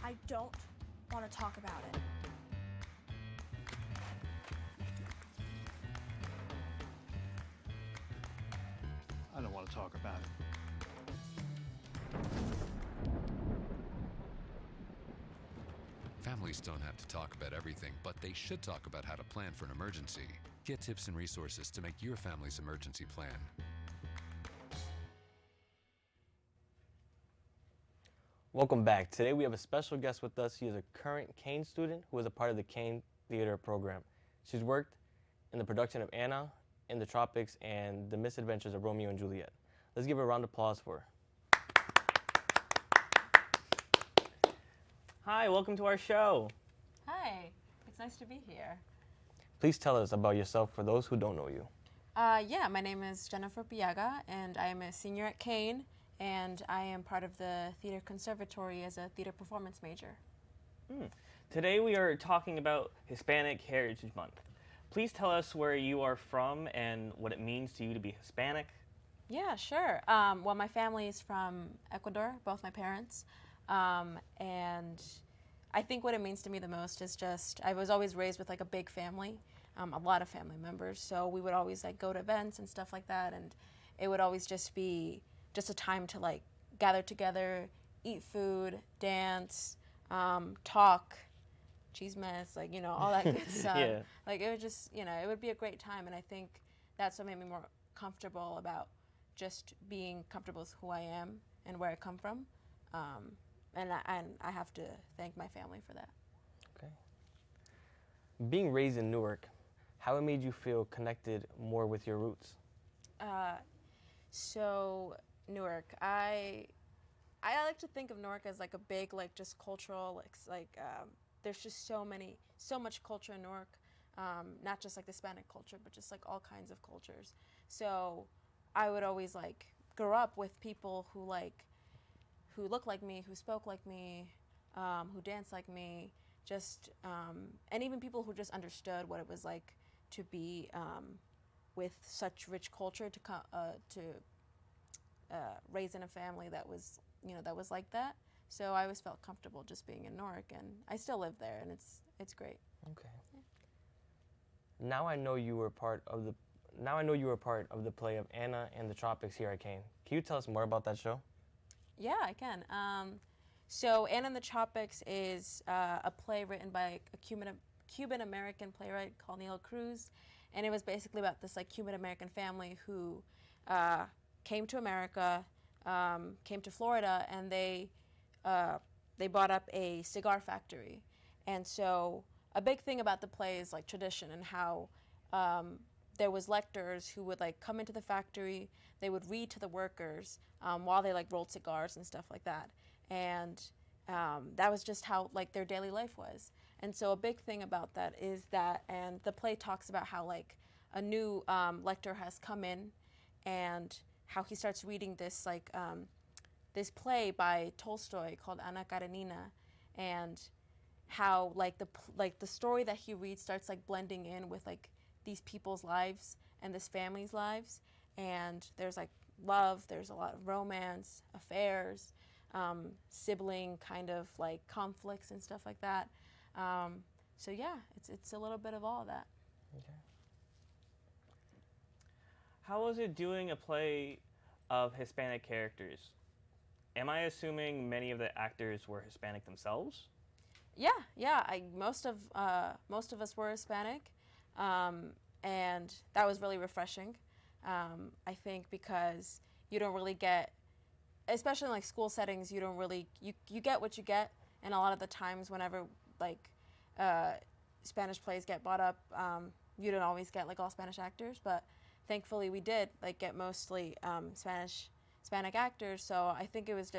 I don't want to talk about it. I don't want to talk about it. Families don't have to talk about everything, but they should talk about how to plan for an emergency. Get tips and resources to make your family's emergency plan. Welcome back. Today we have a special guest with us. She is a current Kane student who is a part of the Kane Theater program. She's worked in the production of Anna, in the Tropics, and the Misadventures of Romeo and Juliet. Let's give her a round of applause for her. Hi, welcome to our show. Hi, it's nice to be here. Please tell us about yourself for those who don't know you. Yeah, my name is Jennifer Piaga, and I am a senior at Kane, and I am part of the Theater Conservatory as a theater performance major. Today we are talking about Hispanic Heritage Month. Please tell us where you are from and what it means to you to be Hispanic. Yeah, sure. Well, my family is from Ecuador, both my parents, and I think what it means to me the most is just, I was always raised with like a big family, a lot of family members, so we would always like go to events and stuff like that, and it would always just be just a time to like gather together, eat food, dance, talk, cheese mess, like, you know, all that good stuff. Yeah. Like, it would just, you know, it would be a great time, and I think that's what made me more comfortable about just being comfortable with who I am and where I come from. And I have to thank my family for that. Okay. Being raised in Newark, how it made you feel connected more with your roots? So Newark, I like to think of Newark as like a big, like, just cultural, there's just so much culture in Newark, not just like the Hispanic culture, but just like all kinds of cultures. So I would always like grow up with people who look like me, who spoke like me, who danced like me, and even people who just understood what it was like to be with such rich culture, to raise in a family that was, you know, that was like that. So I always felt comfortable just being in Newark, and I still live there, and it's great. Okay. Now I know you were part of the play of Anna and the Tropics here at Kane. Can you tell us more about that show? Yeah, I can. So Anna and the Tropics is a play written by a Cuban-American playwright called Neil Cruz, and it was basically about this like Cuban-American family who came to America, came to Florida, and they bought up a cigar factory. And so a big thing about the play is like tradition and how there was lectors who would like come into the factory. They would read to the workers while they like rolled cigars and stuff like that. And that was just how like their daily life was. And so a big thing about that is that, and the play talks about how like a new lector has come in, and how he starts reading this like this play by Tolstoy called Anna Karenina, and how like the story that he reads starts like blending in with like these people's lives and this family's lives, and there's like love, there's a lot of romance, affairs, sibling kind of like conflicts and stuff like that. So yeah, it's a little bit of all of that. Okay. How was it doing a play of Hispanic characters? Am I assuming many of the actors were Hispanic themselves? Yeah. Most of us were Hispanic, and that was really refreshing. I think because you don't really get, especially in like school settings, you don't really you get what you get, and a lot of the times whenever like Spanish plays get bought up, you don't always get like all Spanish actors, but thankfully we did like get mostly Hispanic actors. So I think it was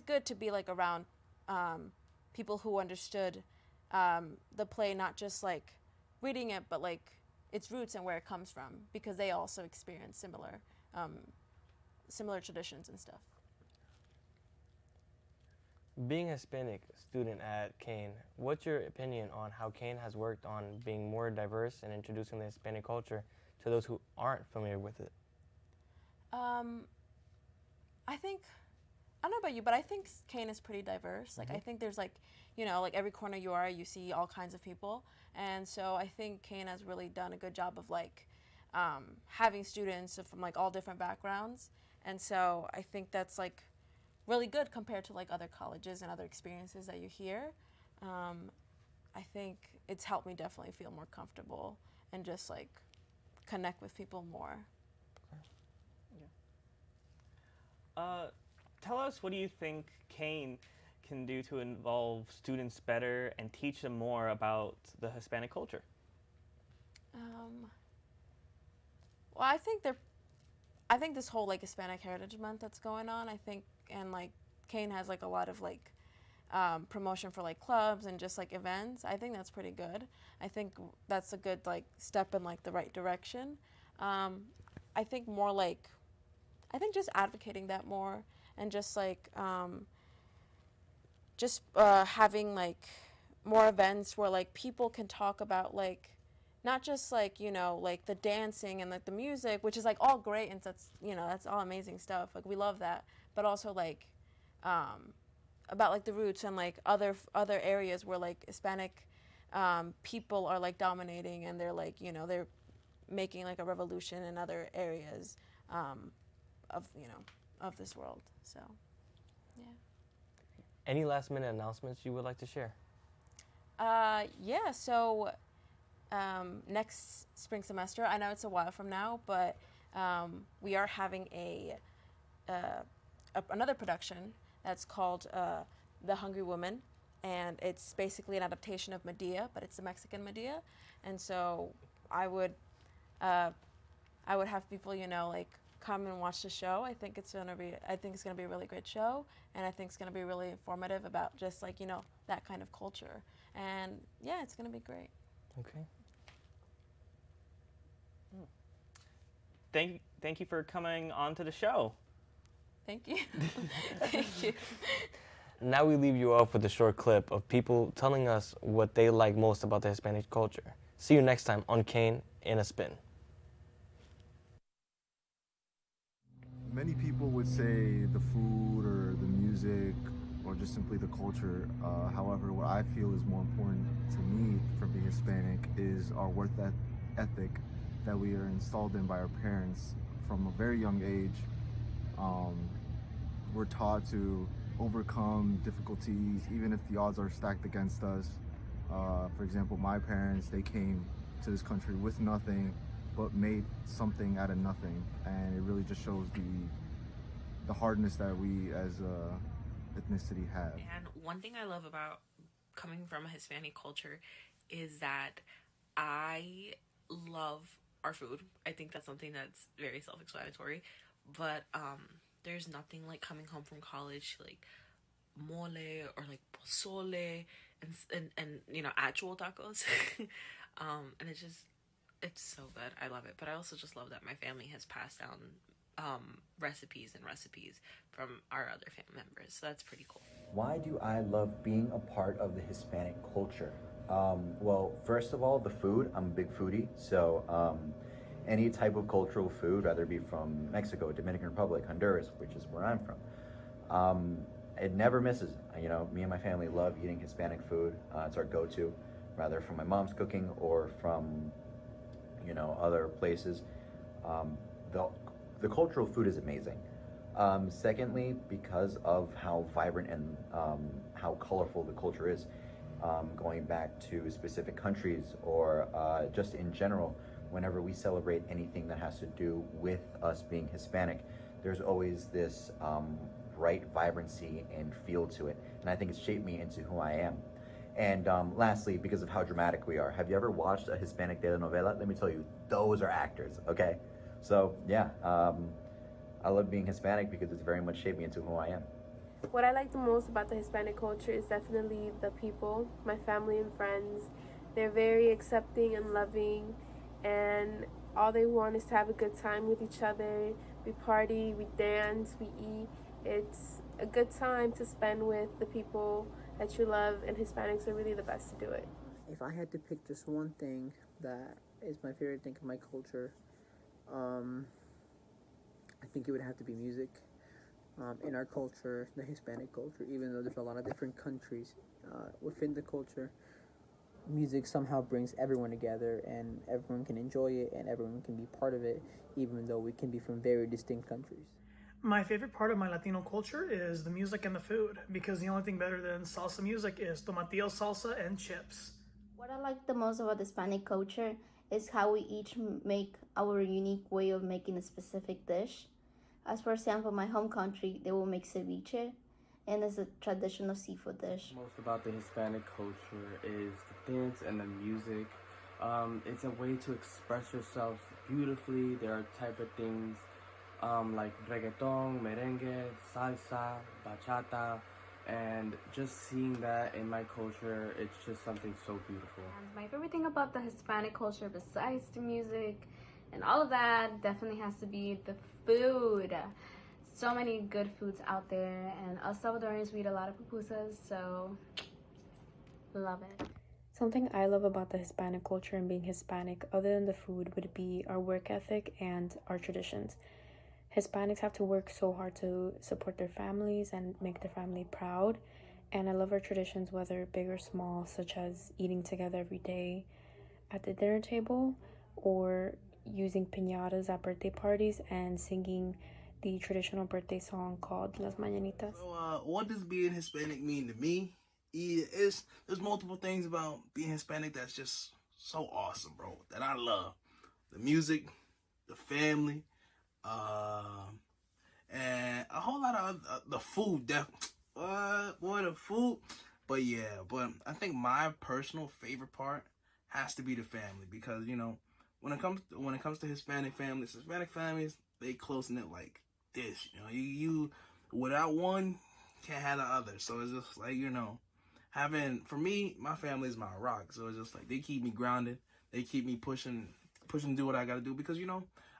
good to be like around people who understood the play, not just like reading it, but like its roots and where it comes from, because they also experience similar traditions and stuff. Being a Hispanic student at Kane, what's your opinion on how Kane has worked on being more diverse and introducing the Hispanic culture to those who aren't familiar with it? I think I don't know about you, but I think Kane is pretty diverse. Like, I think there's like, you know, like every corner you are, you see all kinds of people. And so I think Kane has really done a good job of like having students from like all different backgrounds. And so I think that's like really good compared to like other colleges and other experiences that you hear. I think it's helped me definitely feel more comfortable and just like connect with people more. Tell us, what do you think Kane can do to involve students better and teach them more about the Hispanic culture? Well, I think this whole like Hispanic Heritage Month that's going on, I think, and like Kane has like a lot of like promotion for like clubs and just like events. I think that's pretty good. I think that's a good like step in like the right direction. I think more like, I think just advocating that more and just like having like more events where like people can talk about like not just like, you know, like the dancing and like the music, which is like all great and that's, you know, that's all amazing stuff, like we love that, but also like about like the roots and like other areas where like Hispanic people are like dominating and they're like, you know, they're making like a revolution in other areas of, you know, of this world. So yeah. Any last minute announcements you would like to share? Yeah, so next spring semester, I know it's a while from now, but we are having another production that's called The Hungry Woman, and it's basically an adaptation of Medea, but it's the Mexican Medea, and so I would have people, you know, like come and watch the show. I think it's gonna be a really great show, and I think it's gonna be really informative about just like, you know, that kind of culture, and yeah, it's gonna be great. Okay. Thank you for coming on to the show. Thank you. Thank you. Now we leave you off with a short clip of people telling us what they like most about the Hispanic culture. See you next time on Kane in a Spin. Many people would say the food or the music or just simply the culture. However, what I feel is more important to me from being Hispanic is our work ethic that we are installed in by our parents from a very young age. We're taught to overcome difficulties even if the odds are stacked against us. For example, my parents, they came to this country with nothing but made something out of nothing, and it really just shows the hardness that we as a ethnicity have. And one thing I love about coming from a Hispanic culture is that I love our food. I think that's something that's very self-explanatory, but there's nothing like coming home from college like mole or like pozole and you know, actual tacos. And it's so good. I love it. But I also just love that my family has passed down recipes from our other family members. So that's pretty cool. Why do I love being a part of the Hispanic culture? Well, first of all, the food. I'm a big foodie, so any type of cultural food, whether it be from Mexico, Dominican Republic, Honduras, which is where I'm from, it never misses. You know, me and my family love eating Hispanic food. It's our go-to, rather from my mom's cooking or from, you know, other places. The cultural food is amazing. Secondly, because of how vibrant and how colorful the culture is, going back to specific countries or just in general, whenever we celebrate anything that has to do with us being Hispanic, there's always this bright vibrancy and feel to it. And I think it's shaped me into who I am. And lastly, because of how dramatic we are, have you ever watched a Hispanic telenovela? Let me tell you, those are actors, okay? So yeah, I love being Hispanic because it's very much shaped me into who I am. What I like the most about the Hispanic culture is definitely the people, my family and friends. They're very accepting and loving, and all they want is to have a good time with each other. We party, we dance, we eat. It's a good time to spend with the people that you love, and Hispanics are really the best to do it. If I had to pick just one thing that is my favorite thing of my culture, I think it would have to be music. in our culture, the Hispanic culture, even though there's a lot of different countries within the culture, music somehow brings everyone together and everyone can enjoy it and everyone can be part of it, even though we can be from very distinct countries. My favorite part of my Latino culture is the music and the food, because the only thing better than salsa music is tomatillo salsa and chips. What I like the most about the Hispanic culture is how we each make our unique way of making a specific dish. As for example, my home country, they will make ceviche, and it's a traditional seafood dish. Most about the Hispanic culture is the dance and the music. It's a way to express yourself beautifully. There are type of things like reggaeton, merengue, salsa, bachata, and just seeing that in my culture, it's just something so beautiful. And my favorite thing about the Hispanic culture, besides the music and all of that, definitely has to be the food. So many good foods out there, and us Salvadorians, we eat a lot of pupusas, so love it. Something I love about the Hispanic culture and being Hispanic, other than the food, would be our work ethic and our traditions. Hispanics have to work so hard to support their families and make their family proud, and I love our traditions, whether big or small, such as eating together every day at the dinner table or using piñatas at birthday parties and singing the traditional birthday song called Las Mañanitas. So, what does being Hispanic mean to me? There's multiple things about being Hispanic that's just so awesome, bro, that I love. The music, the family, and a whole lot of the food. The food. But yeah, but I think my personal favorite part has to be the family, because when it comes to Hispanic families, they close knit like this. You without one can't have the other. So it's just like for me, my family is my rock. So it's just like they keep me grounded. They keep me pushing to do what I gotta do, because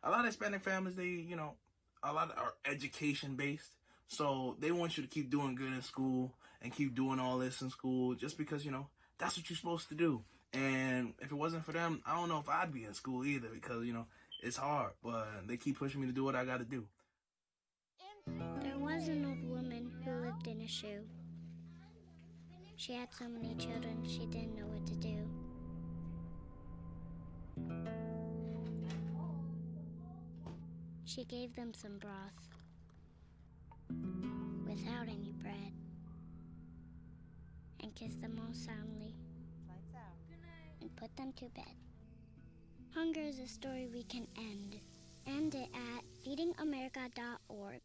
a lot of Hispanic families, a lot are education based. So they want you to keep doing good in school and keep doing all this in school just because, that's what you're supposed to do. And if it wasn't for them, I don't know if I'd be in school either, because, it's hard. But they keep pushing me to do what I got to do. There was an old woman who lived in a shoe. She had so many children, she didn't know what to do. She gave them some broth without any bread and kissed them all soundly and put them to bed. Hunger is a story we can end. End it at feedingamerica.org.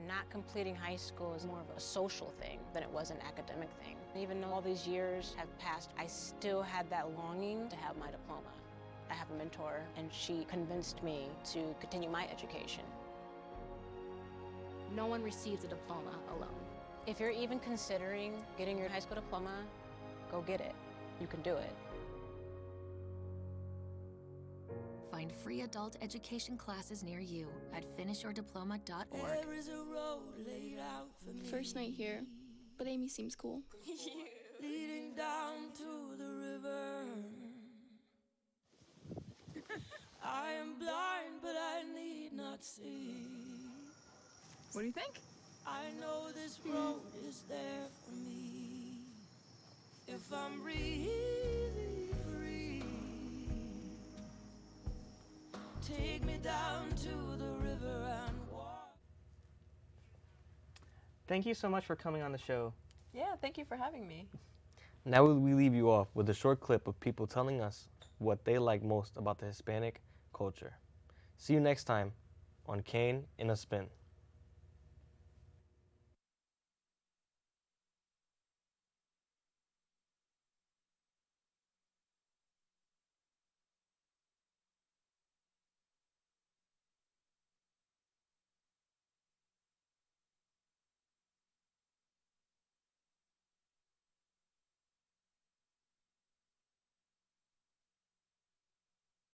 Not completing high school is more of a social thing than it was an academic thing. Even though all these years have passed, I still had that longing to have my diploma. I have a mentor, and she convinced me to continue my education. No one receives a diploma alone. If you're even considering getting your high school diploma, go get it. You can do it. Find free adult education classes near you at finishyourdiploma.org. First night here, but Amy seems cool. Leading down to the river. I am blind, but I need not see. What do you think? I know this road is there for me. If I'm really free, take me down to the river and walk. Thank you so much for coming on the show. Yeah, thank you for having me. Now we leave you off with a short clip of people telling us what they like most about the Hispanic culture. See you next time on Kane in a Spin.